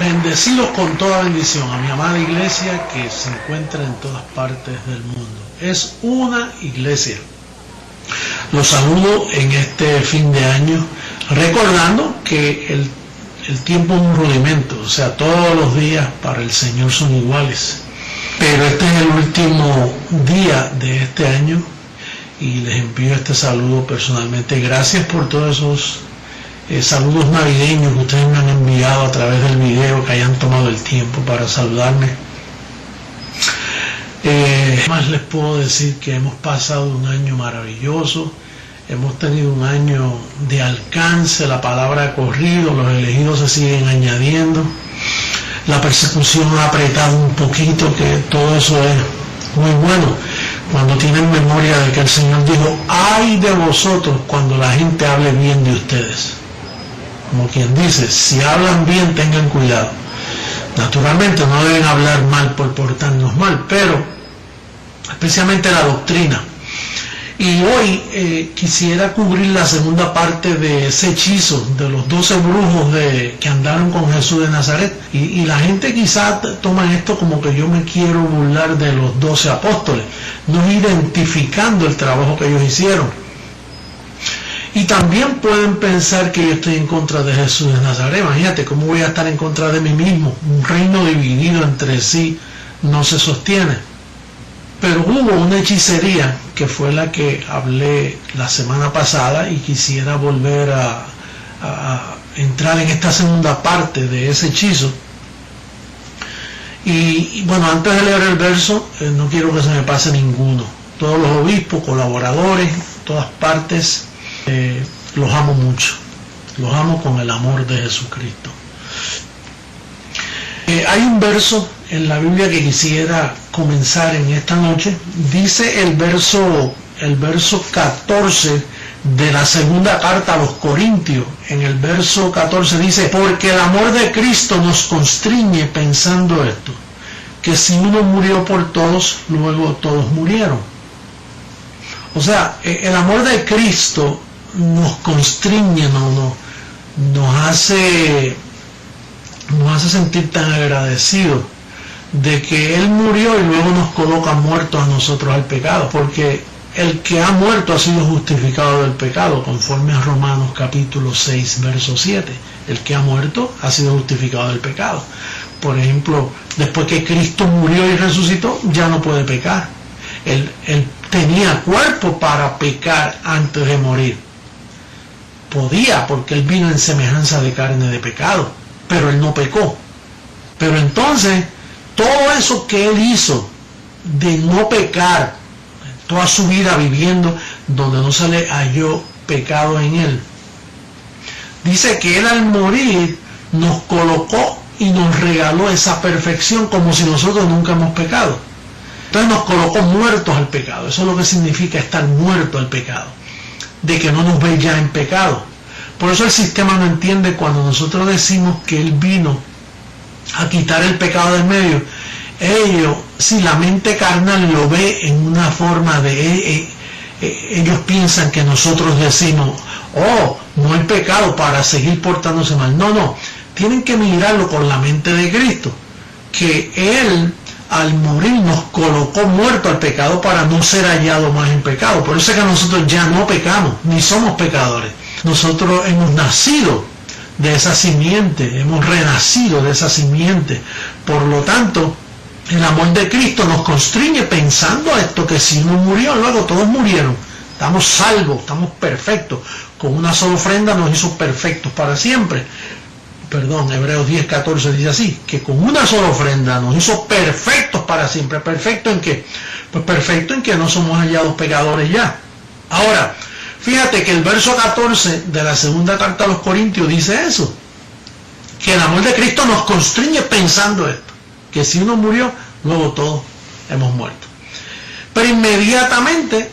Bendecidos con toda bendición a mi amada iglesia que se encuentra en todas partes del mundo. Es una iglesia. Los saludo en este fin de año, recordando que el tiempo es un rudimento, o sea, todos los días para el Señor son iguales. Pero este es el último día de este año y les envío este saludo personalmente. Gracias por todos esos saludos navideños que ustedes me han enviado a través del video, que hayan tomado el tiempo para saludarme. Más les puedo decir que hemos pasado un año maravilloso, hemos tenido un año de alcance, la palabra ha corrido, los elegidos se siguen añadiendo, la persecución ha apretado un poquito, que todo eso es muy bueno. Cuando tienen memoria de que el Señor dijo, ay de vosotros cuando la gente hable bien de ustedes. Como quien dice, si hablan bien tengan cuidado. Naturalmente no deben hablar mal por portarnos mal, pero especialmente la doctrina. Y hoy quisiera cubrir la segunda parte de ese hechizo de los 12 brujos que andaron con Jesús de Nazaret. Y la gente quizás toma esto como que yo me quiero burlar de los 12 apóstoles, no identificando el trabajo que ellos hicieron. Y también pueden pensar que yo estoy en contra de Jesús de Nazaret. Imagínate, ¿cómo voy a estar en contra de mí mismo? Un reino dividido entre sí no se sostiene. Pero hubo una hechicería que fue la que hablé la semana pasada y quisiera volver a entrar en esta segunda parte de ese hechizo. Y bueno, antes de leer el verso, no quiero que se me pase ninguno. Todos los obispos, colaboradores, todas partes, los amo mucho, los amo con el amor de Jesucristo. Hay un verso en la Biblia que quisiera comenzar en esta noche. Dice el verso 14 de la segunda carta a los Corintios. En el verso 14 dice, porque el amor de Cristo nos constriñe pensando esto, que si uno murió por todos, luego todos murieron. O sea, el amor de Cristo nos constriñe, nos hace sentir tan agradecidos de que Él murió y luego nos coloca muertos a nosotros al pecado, porque el que ha muerto ha sido justificado del pecado, conforme a Romanos capítulo 6, verso 7. El que ha muerto ha sido justificado del pecado. Por ejemplo, después que Cristo murió y resucitó, ya no puede pecar. Él tenía cuerpo para pecar antes de morir. Podía, porque Él vino en semejanza de carne de pecado, pero Él no pecó. Pero entonces, todo eso que Él hizo de no pecar, toda su vida viviendo donde no se le halló pecado en Él, dice que Él al morir nos colocó y nos regaló esa perfección como si nosotros nunca hemos pecado. Entonces nos colocó muertos al pecado. Eso es lo que significa estar muerto al pecado, de que no nos ve ya en pecado. Por eso el sistema no entiende cuando nosotros decimos que Él vino a quitar el pecado del medio. Si la mente carnal lo ve en una forma de... ellos piensan que nosotros decimos, oh, no hay pecado para seguir portándose mal. No, tienen que mirarlo con la mente de Cristo, que Él al morir nos colocó muerto al pecado para no ser hallado más en pecado. Por eso es que nosotros ya no pecamos, ni somos pecadores. Nosotros hemos nacido de esa simiente, hemos renacido de esa simiente. Por lo tanto, el amor de Cristo nos constriñe pensando esto, que si uno murió, luego todos murieron. Estamos salvos, estamos perfectos. Con una sola ofrenda nos hizo perfectos para siempre. Hebreos 10:14 dice así, que con una sola ofrenda nos hizo perfectos para siempre. ¿Perfecto en qué? Pues perfecto en que no somos hallados pecadores ya. Ahora, fíjate que el verso 14 de la segunda carta a los Corintios dice eso, que el amor de Cristo nos constriñe pensando esto, que si uno murió, luego todos hemos muerto. Pero inmediatamente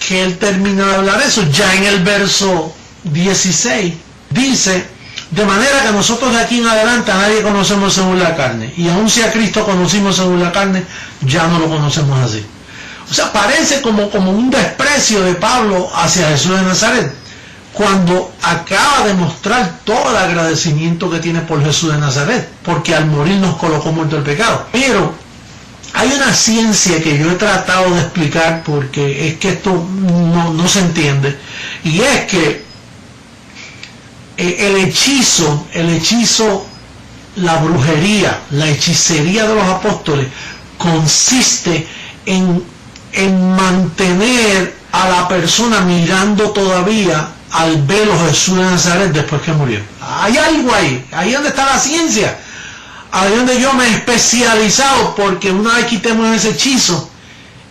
que él termina de hablar eso, ya en el verso 16 dice, de manera que nosotros de aquí en adelante a nadie conocemos según la carne, y aun si a Cristo conocimos según la carne, ya no lo conocemos así. O sea, parece como un desprecio de Pablo hacia Jesús de Nazaret, cuando acaba de mostrar todo el agradecimiento que tiene por Jesús de Nazaret, porque al morir nos colocó muerto el pecado. Pero hay una ciencia que yo he tratado de explicar, porque es que esto no se entiende, y es que el hechizo, la brujería, la hechicería de los apóstoles consiste en mantener a la persona mirando todavía al velo Jesús de Nazaret después que murió. Hay algo ahí donde está la ciencia, ahí donde yo me he especializado, porque una vez quitemos ese hechizo,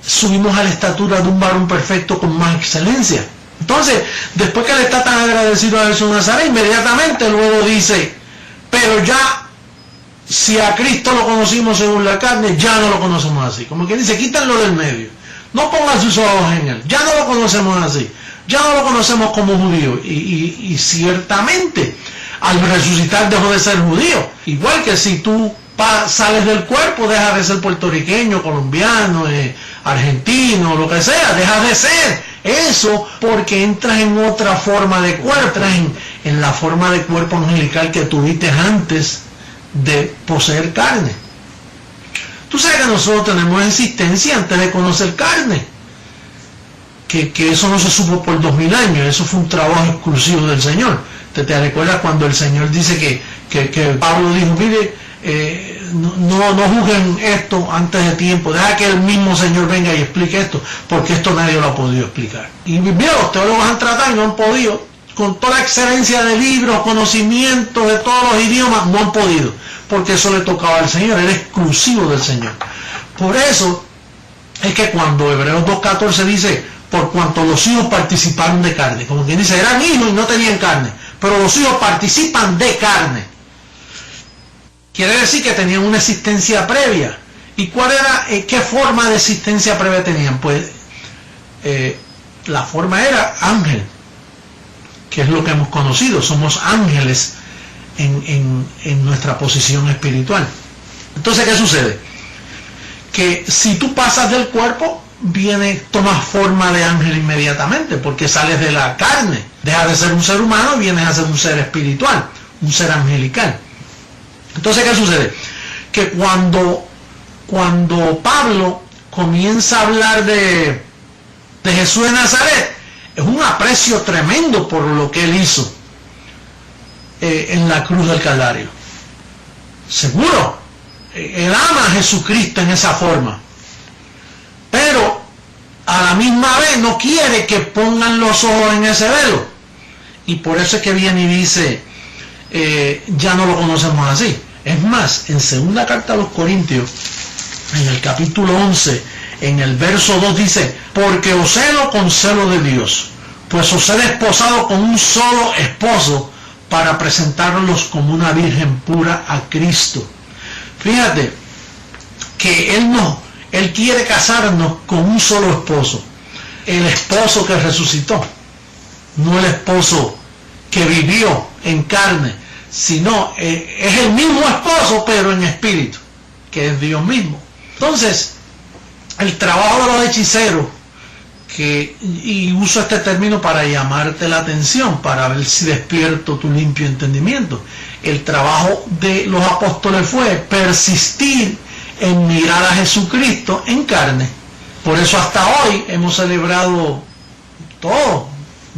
subimos a la estatura de un varón perfecto con más excelencia. Entonces, después que él está tan agradecido a Jesús de Nazaret, inmediatamente luego dice, pero ya, si a Cristo lo conocimos según la carne, ya no lo conocemos así. Como que dice, quítanlo del medio. No pongan sus ojos en él. Ya no lo conocemos así. Ya no lo conocemos como judío. Y ciertamente, al resucitar dejó de ser judío. Igual que si tú sales del cuerpo, dejas de ser puertorriqueño, colombiano, argentino, lo que sea, dejas de ser eso, porque entras en otra forma de cuerpo, entras en la forma de cuerpo angelical que tuviste antes de poseer carne. Tú sabes que nosotros tenemos existencia antes de conocer carne, que eso no se supo por 2000 años, eso fue un trabajo exclusivo del Señor. ¿Te recuerdas cuando el Señor dice que Pablo dijo, mire, no juzguen esto antes de tiempo, deja que el mismo Señor venga y explique esto, porque esto nadie lo ha podido explicar? Y mira, los teólogos han tratado y no han podido, con toda la excelencia de libros, conocimientos de todos los idiomas, no han podido, porque eso le tocaba al Señor, era exclusivo del Señor. Por eso es que cuando Hebreos 2.14 dice, por cuanto los hijos participaron de carne, como quien dice, eran hijos y no tenían carne, pero los hijos participan de carne, quiere decir que tenían una existencia previa. ¿Y cuál era, qué forma de existencia previa tenían? Pues la forma era ángel, que es lo que hemos conocido, somos ángeles en nuestra posición espiritual. Entonces, ¿qué sucede? Que si tú pasas del cuerpo, tomas forma de ángel inmediatamente, porque sales de la carne, dejas de ser un ser humano y vienes a ser un ser espiritual, un ser angelical. Entonces, ¿qué sucede? Que cuando Pablo comienza a hablar de Jesús de Nazaret, es un aprecio tremendo por lo que él hizo en la cruz del Calvario. Seguro, él ama a Jesucristo en esa forma, pero a la misma vez no quiere que pongan los ojos en ese velo, y por eso es que viene y dice, ya no lo conocemos así. Es más, en segunda carta a los Corintios, en el capítulo 11, en el verso 2 dice, porque os celo con celo de Dios, pues os he desposado con un solo esposo, para presentarlos como una virgen pura a Cristo. Fíjate que Él quiere casarnos con un solo esposo, el esposo que resucitó, no el esposo que vivió en carne, sino es el mismo esposo pero en espíritu, que es Dios mismo. Entonces, el trabajo de los hechiceros, y uso este término para llamarte la atención, para ver si despierto tu limpio entendimiento, el trabajo de los apóstoles fue persistir en mirar a Jesucristo en carne. Por eso hasta hoy hemos celebrado todo.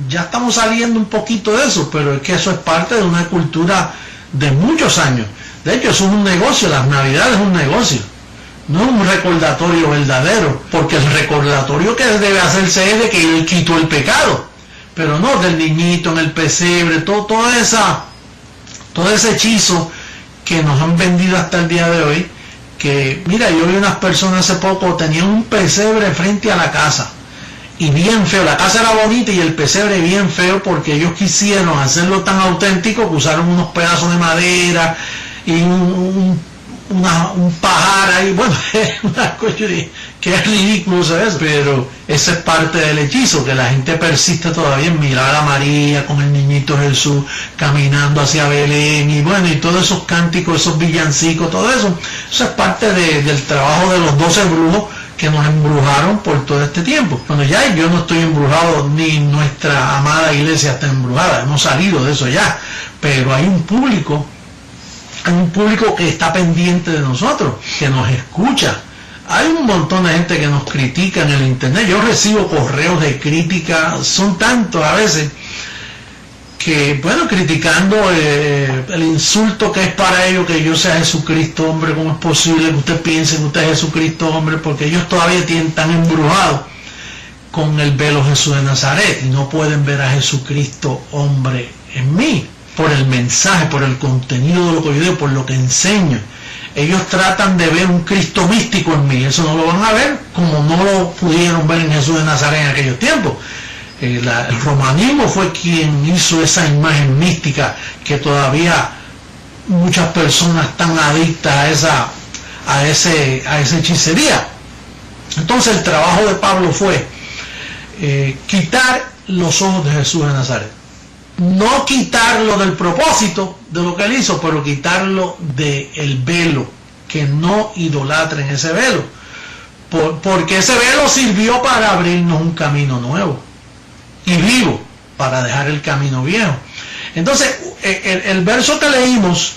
Ya estamos saliendo un poquito de eso, pero es que eso es parte de una cultura de muchos años. De hecho, eso es un negocio, las Navidades es un negocio, no es un recordatorio verdadero, porque el recordatorio que debe hacerse es de que Él quitó el pecado, pero no del niñito en el pesebre, todo ese hechizo que nos han vendido hasta el día de hoy. Que mira, yo vi unas personas hace poco, tenían un pesebre frente a la casa, y bien feo, la casa era bonita y el pesebre bien feo, porque ellos quisieron hacerlo tan auténtico que usaron unos pedazos de madera y un pajar ahí, bueno, una cosa que es ridículo eso, pero esa es parte del hechizo, que la gente persiste todavía en mirar a María con el niñito Jesús caminando hacia Belén, y bueno, y todos esos cánticos, esos villancicos, todo eso es parte del trabajo de los 12 brujos que nos embrujaron por todo este tiempo. Bueno, ya yo no estoy embrujado, ni nuestra amada iglesia está embrujada, hemos salido de eso ya, pero hay un público que está pendiente de nosotros, que nos escucha. Hay un montón de gente que nos critica en el internet. Yo recibo correos de crítica, son tantos a veces, que, bueno, criticando el insulto que es para ellos que yo sea Jesucristo hombre. ¿Cómo es posible que usted piense que usted es Jesucristo hombre? Porque ellos todavía están embrujados con el velo Jesús de Nazaret y no pueden ver a Jesucristo hombre en mí, por el mensaje, por el contenido de lo que yo digo, por lo que enseño. Ellos tratan de ver un Cristo místico en mí, eso no lo van a ver como no lo pudieron ver en Jesús de Nazaret en aquellos tiempos. El romanismo fue quien hizo esa imagen mística que todavía muchas personas están adictas a esa hechicería. Entonces el trabajo de Pablo fue quitar los ojos de Jesús de Nazaret. No quitarlo del propósito de lo que él hizo, pero quitarlo del velo, que no idolatren ese velo, porque ese velo sirvió para abrirnos un camino nuevo y vivo, para dejar el camino viejo. Entonces el verso que leímos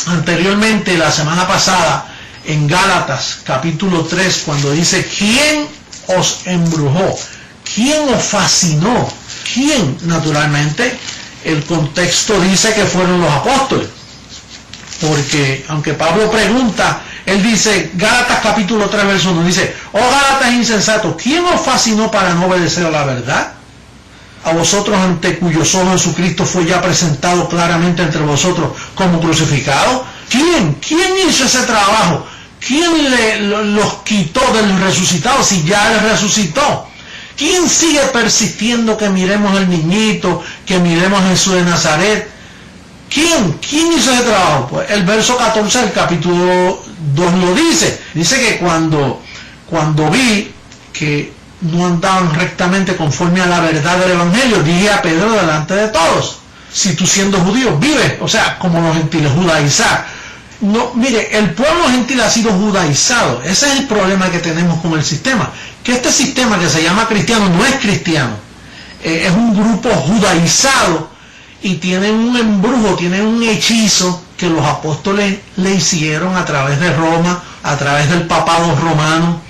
anteriormente la semana pasada en Gálatas capítulo 3, cuando dice: ¿quién os embrujó? ¿Quién os fascinó? ¿Quién? Naturalmente el contexto dice que fueron los apóstoles, porque aunque Pablo pregunta, él dice, Gálatas capítulo 3 verso 1, dice: oh Gálatas insensatos, ¿quién os fascinó para no obedecer a la verdad? A vosotros, ante cuyos ojos Jesucristo fue ya presentado claramente entre vosotros como crucificado. ¿Quién hizo ese trabajo? ¿Quién los quitó del resucitado si ya él resucitó? ¿Quién sigue persistiendo que miremos al niñito, que miremos a Jesús de Nazaret? ¿Quién hizo ese trabajo? Pues el verso 14 del capítulo 2 lo dice. Dice que cuando vi que no andaban rectamente conforme a la verdad del Evangelio, dije a Pedro delante de todos: si tú, siendo judío, vives, o sea, como los gentiles, judaizar. No, mire, el pueblo gentil ha sido judaizado. Ese es el problema que tenemos con el sistema, que este sistema que se llama cristiano no es cristiano, es un grupo judaizado, y tienen un embrujo, tienen un hechizo que los apóstoles le hicieron a través de Roma, a través del papado romano.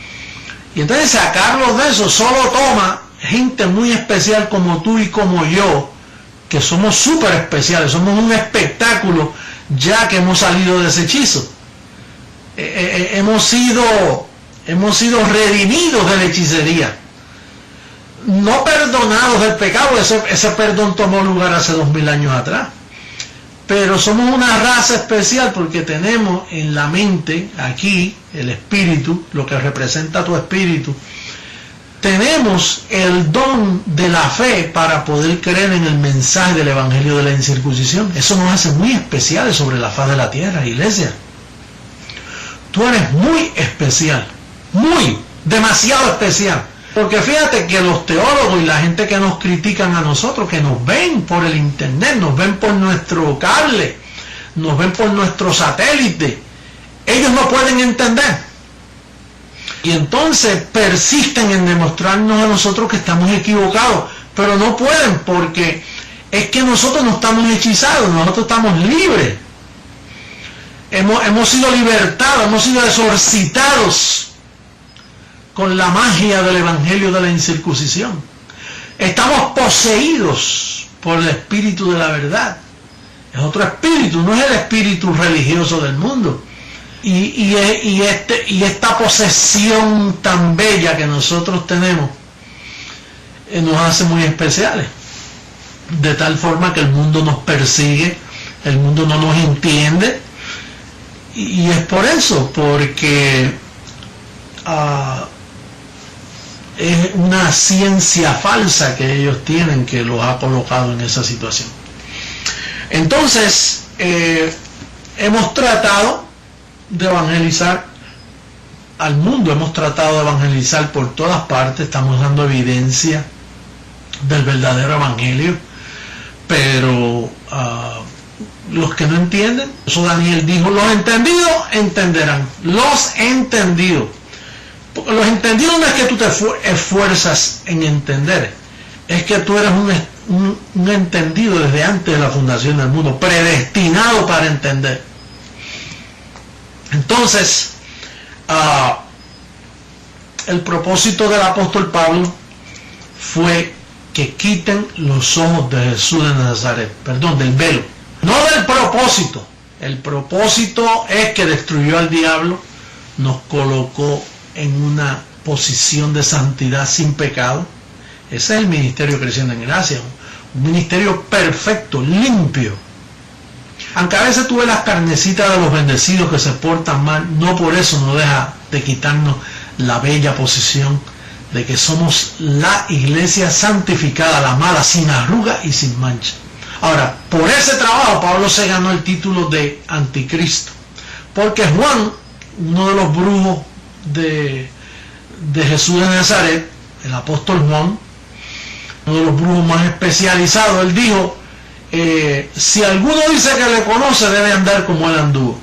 Y entonces sacarlos de eso solo toma gente muy especial como tú y como yo, que somos súper especiales, somos un espectáculo ya que hemos salido de ese hechizo. Hemos sido redimidos de la hechicería, no perdonados del pecado. Ese perdón tomó lugar hace 2000 años atrás, pero somos una raza especial porque tenemos en la mente, aquí, el espíritu, lo que representa tu espíritu. Tenemos el don de la fe para poder creer en el mensaje del evangelio de la incircuncisión. Eso nos hace muy especiales sobre la faz de la tierra, iglesia. Tú eres muy especial, demasiado especial. Porque fíjate que los teólogos y la gente que nos critican a nosotros, que nos ven por el internet, nos ven por nuestro cable, nos ven por nuestro satélite, ellos no pueden entender. Y entonces persisten en demostrarnos a nosotros que estamos equivocados, pero no pueden, porque es que nosotros no estamos hechizados, nosotros estamos libres. Hemos sido libertados, hemos sido exorcitados con la magia del evangelio de la incircuncisión. Estamos poseídos por el espíritu de la verdad. Es otro espíritu, no es el espíritu religioso del mundo. Y esta posesión tan bella que nosotros tenemos nos hace muy especiales, de tal forma que el mundo nos persigue, el mundo no nos entiende, y es por eso, porque es una ciencia falsa que ellos tienen que los ha colocado en esa situación. Entonces hemos tratado de evangelizar al mundo, hemos tratado de evangelizar por todas partes, estamos dando evidencia del verdadero evangelio, pero los que no entienden, eso Daniel dijo, los entendidos entenderán, los entendidos, Porque los entendidos no es que tú te esfuerzas en entender, es que tú eres un entendido desde antes de la fundación del mundo, predestinado para entender. Entonces, el propósito del apóstol Pablo fue que quiten los ojos de Jesús de Nazaret, perdón, del velo, no del propósito. El propósito es que destruyó al diablo, nos colocó en una posición de santidad sin pecado. Ese es el ministerio Creciendo en Gracia, un ministerio perfecto, limpio. Aunque a veces tú ves las carnecitas de los bendecidos que se portan mal, no por eso no deja de quitarnos la bella posición de que somos la iglesia santificada, la amada, sin arruga y sin mancha. Ahora, por ese trabajo Pablo se ganó el título de anticristo, porque Juan, uno de los brujos de Jesús de Nazaret, el apóstol Juan, uno de los brujos más especializados, él dijo, si alguno dice que le conoce, debe andar como él anduvo.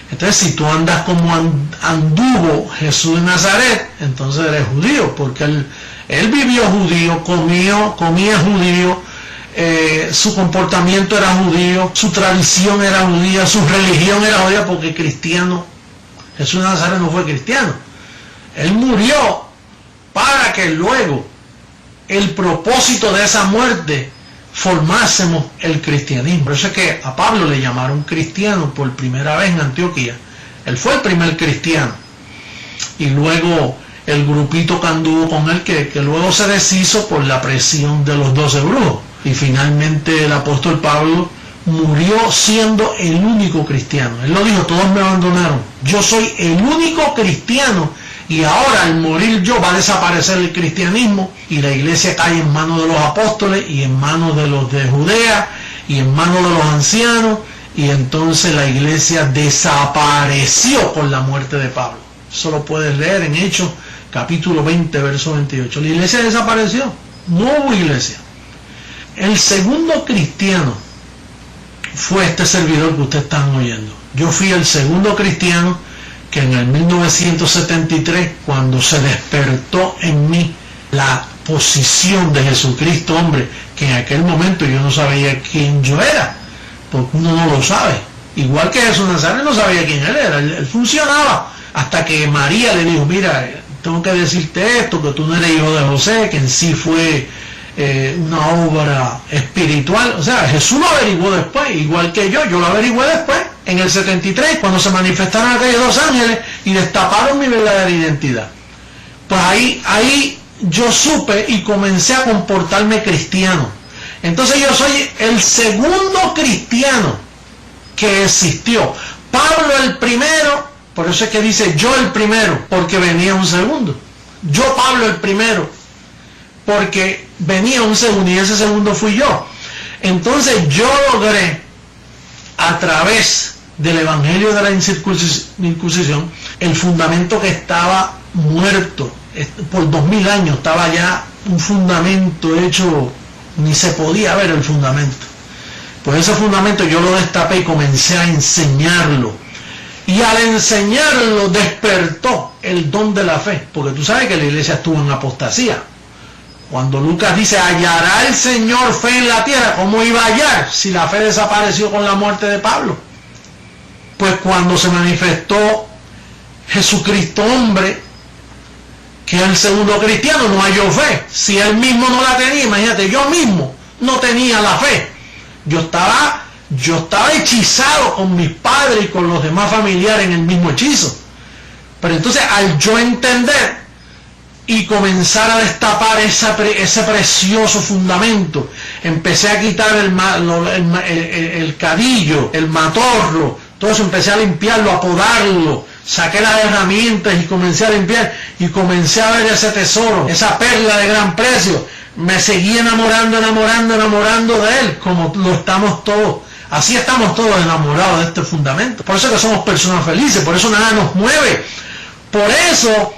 Entonces, si tú andas como anduvo Jesús de Nazaret, entonces eres judío, porque él vivió judío, comía judío, su comportamiento era judío, su tradición era judía, su religión era judía, porque cristiano, Jesús de Nazaret no fue cristiano. Él murió para que luego el propósito de esa muerte formásemos el cristianismo. Por eso es que a Pablo le llamaron cristiano por primera vez en Antioquía. Él fue el primer cristiano. Y luego el grupito que anduvo con él, que luego se deshizo por la presión de los 12 brujos. Y finalmente el apóstol Pablo murió siendo el único cristiano. Él lo dijo, todos me abandonaron. Yo soy el único cristiano. Y ahora al morir yo va a desaparecer el cristianismo y la iglesia cae en manos de los apóstoles y en manos de los de Judea y en manos de los ancianos, y entonces la iglesia desapareció con la muerte de Pablo. Eso lo puedes leer en Hechos capítulo 20 verso 28. La iglesia desapareció, no hubo iglesia. El segundo cristiano fue este servidor que ustedes están oyendo. Yo fui el segundo cristiano que en el 1973, cuando se despertó en mí la posición de Jesucristo, hombre, que en aquel momento yo no sabía quién yo era, porque uno no lo sabe. Igual que Jesús Nazaret no sabía quién él era, él funcionaba, hasta que María le dijo, mira, tengo que decirte esto, que tú no eres hijo de José, que en sí fue una obra espiritual. O sea, Jesús lo averiguó después, igual que yo lo averigué después, en el 73, cuando se manifestaron aquellos dos ángeles y destaparon mi verdadera identidad. Pues ahí yo supe y comencé a comportarme cristiano. Entonces yo soy el segundo cristiano que existió. Pablo el primero, por eso es que dice yo el primero, porque venía un segundo. Yo Pablo el primero, porque venía un segundo y ese segundo fui yo. Entonces yo logré, a través del evangelio de la incircuncisión, el fundamento que estaba muerto por 2000 años, estaba ya un fundamento hecho, ni se podía ver el fundamento. Pues ese fundamento yo lo destapé y comencé a enseñarlo. Y al enseñarlo despertó el don de la fe, porque tú sabes que la iglesia estuvo en apostasía. Cuando Lucas dice, hallará el Señor fe en la tierra, ¿cómo iba a hallar si la fe desapareció con la muerte de Pablo? Pues cuando se manifestó Jesucristo hombre, que es el segundo cristiano, no halló fe. Si él mismo no la tenía, imagínate, yo mismo no tenía la fe. Yo estaba hechizado con mis padres y con los demás familiares en el mismo hechizo. Pero entonces al yo entender y comenzar a destapar ese precioso fundamento, empecé a quitar el cadillo, el matorro, todo eso, empecé a limpiarlo, a podarlo, saqué las herramientas y comencé a limpiar, y comencé a ver ese tesoro, esa perla de gran precio. Me seguí enamorando de él, como lo estamos todos. Así estamos todos enamorados de este fundamento. Por eso que somos personas felices, por eso nada nos mueve. Por eso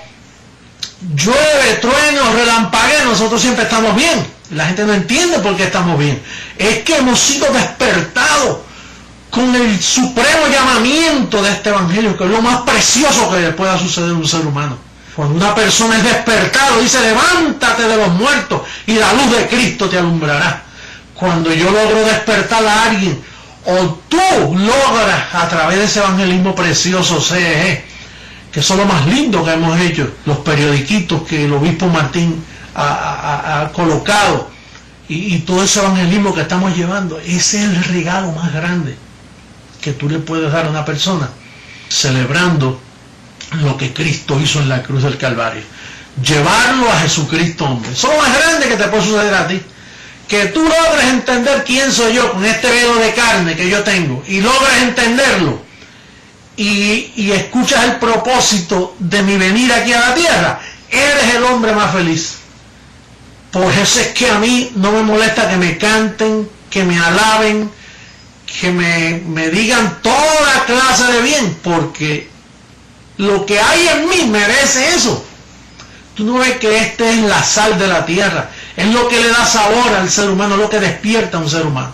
llueve, trueno, relampaguea, nosotros siempre estamos bien. La gente no entiende por qué estamos bien. Es que hemos sido despertados con el supremo llamamiento de este evangelio, que es lo más precioso que le pueda suceder a un ser humano. Cuando una persona es despertado, dice, levántate de los muertos y la luz de Cristo te alumbrará. Cuando yo logro despertar a alguien, o tú logras a través de ese evangelismo precioso CEG, que eso es lo más lindo que hemos hecho, los periodiquitos que el obispo Martín ha colocado, y todo ese evangelismo que estamos llevando, ese es el regalo más grande que tú le puedes dar a una persona, celebrando lo que Cristo hizo en la cruz del Calvario. Llevarlo a Jesucristo, hombre. Eso es lo más grande que te puede suceder a ti. Que tú logres entender quién soy yo con este velo de carne que yo tengo, y logres entenderlo, y escuchas el propósito de mi venir aquí a la tierra, eres el hombre más feliz. Por eso es que a mí no me molesta que me canten, que me alaben, que me digan toda clase de bien, porque lo que hay en mí merece eso. Tú no ves que este es la sal de la tierra, es lo que le da sabor al ser humano, lo que despierta a un ser humano.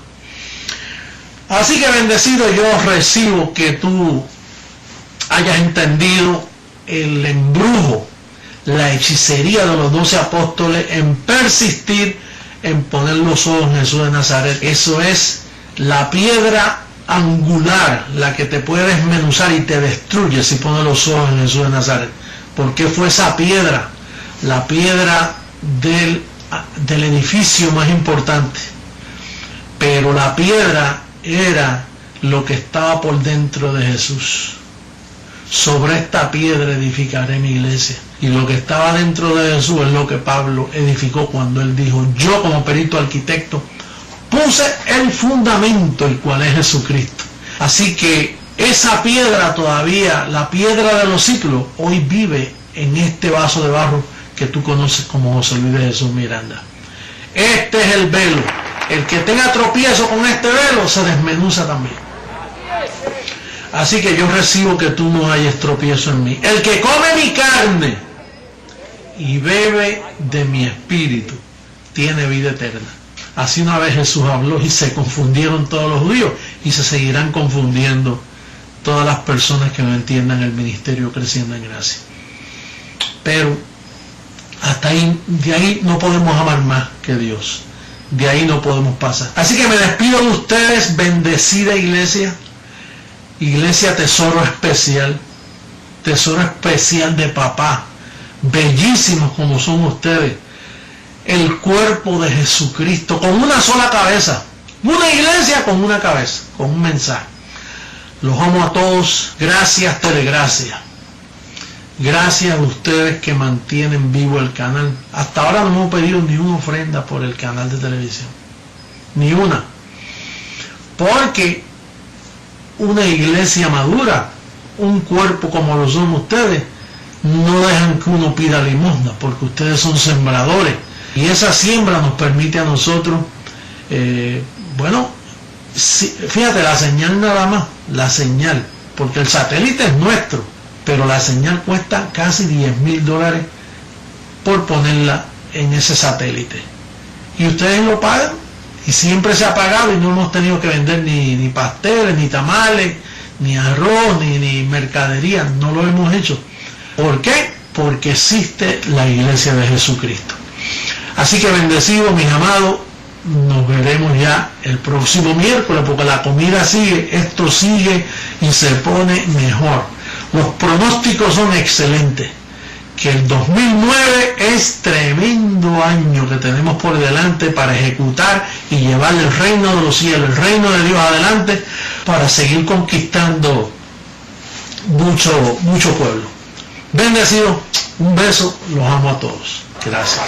Así que bendecido yo recibo que tú hayas entendido el embrujo, la hechicería de los 12 apóstoles en persistir en poner los ojos en Jesús de Nazaret. Eso es la piedra angular, la que te puede desmenuzar y te destruye si pones los ojos en Jesús de Nazaret. ¿Por qué fue esa piedra? La piedra del edificio más importante. Pero la piedra era lo que estaba por dentro de Jesús. Sobre esta piedra edificaré mi iglesia. Y lo que estaba dentro de Jesús es lo que Pablo edificó cuando él dijo, yo como perito arquitecto puse el fundamento, el cual es Jesucristo. Así que esa piedra todavía, la piedra de los siglos, hoy vive en este vaso de barro que tú conoces como José Luis de Jesús Miranda. Este es el velo. El que tenga tropiezo con este velo se desmenuza también. Así que yo recibo que tú no hayas tropiezo en mí. El que come mi carne y bebe de mi espíritu tiene vida eterna. Así una vez Jesús habló y se confundieron todos los judíos, y se seguirán confundiendo todas las personas que no entiendan el ministerio creciendo en gracia. Pero hasta ahí, de ahí no podemos amar más que Dios. De ahí no podemos pasar. Así que me despido de ustedes, bendecida iglesia. Iglesia tesoro especial de papá, bellísimos como son ustedes, el cuerpo de Jesucristo, con una sola cabeza, una iglesia con una cabeza, con un mensaje. Los amo a todos, gracias Telegracia, gracias a ustedes que mantienen vivo el canal. Hasta ahora no hemos pedido ni una ofrenda por el canal de televisión, ni una, porque una iglesia madura, un cuerpo como lo son ustedes, no dejan que uno pida limosna, porque ustedes son sembradores, y esa siembra nos permite a nosotros, fíjate, la señal nada más, la señal, porque el satélite es nuestro, pero la señal cuesta casi $10,000 por ponerla en ese satélite, y ustedes lo pagan. Y siempre se ha pagado, y no hemos tenido que vender ni pasteles, ni tamales, ni arroz, ni mercadería. No lo hemos hecho. ¿Por qué? Porque existe la iglesia de Jesucristo. Así que bendecidos, mis amados, nos veremos ya el próximo miércoles, porque la comida sigue, esto sigue y se pone mejor. Los pronósticos son excelentes. Que el 2009 es tremendo año que tenemos por delante para ejecutar y llevar el reino de los cielos, el reino de Dios adelante, para seguir conquistando mucho pueblo. Bendecidos, un beso, los amo a todos. Gracias.